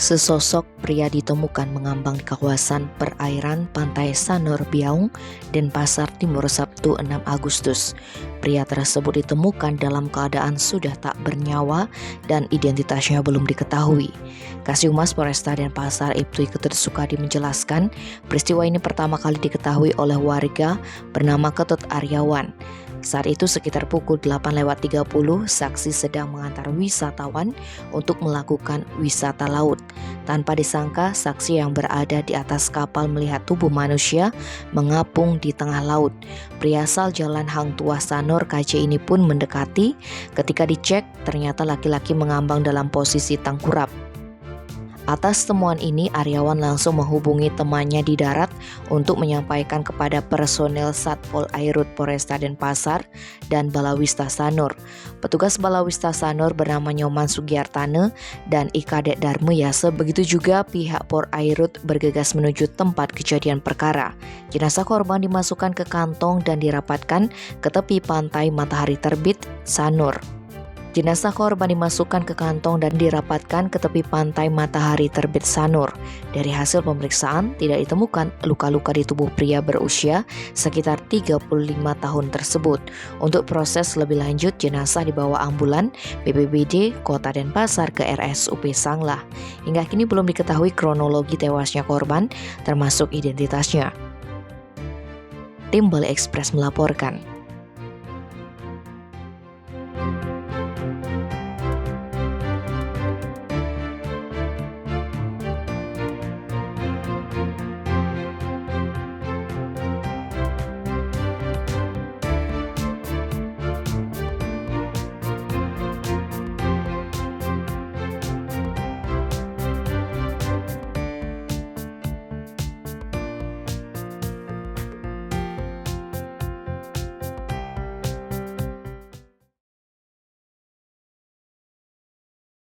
Sesosok pria ditemukan mengambang di kawasan perairan Pantai Sanur Biaung, Denpasar Timur Sabtu 6 Agustus. Pria tersebut ditemukan dalam keadaan sudah tak bernyawa dan identitasnya belum diketahui. Kasihumas Polresta Denpasar Ibtu Ketut Sukadi menjelaskan, peristiwa ini pertama kali diketahui oleh warga bernama Ketut Aryawan. Saat itu sekitar pukul 8.30, saksi sedang mengantar wisatawan untuk melakukan wisata laut. Tanpa disangka, saksi yang berada di atas kapal melihat tubuh manusia mengapung di tengah laut. Pria asal Jalan Hang Tuah Sanur KJ ini pun mendekati. Ketika dicek, ternyata laki-laki mengambang dalam posisi tengkurap. Atas temuan ini, Aryawan langsung menghubungi temannya di darat untuk menyampaikan kepada personel Satpol Airut Polresta Denpasar dan Balawista Sanur. Petugas Balawista Sanur bernama Nyoman Sugiartane dan Ikadek Darmuyase, begitu juga pihak Pol Airut bergegas menuju tempat kejadian perkara. Jenazah korban dimasukkan ke kantong dan dirapatkan ke tepi pantai Matahari Terbit Sanur. Jenazah korban dimasukkan ke kantong dan dirapatkan ke tepi pantai Matahari Terbit Sanur. Dari hasil pemeriksaan, tidak ditemukan luka-luka di tubuh pria berusia sekitar 35 tahun tersebut. Untuk proses lebih lanjut, jenazah dibawa ambulan BPBD Kota Denpasar ke RSUP Sanglah. Hingga kini belum diketahui kronologi tewasnya korban, termasuk identitasnya. Tim Bali Express melaporkan.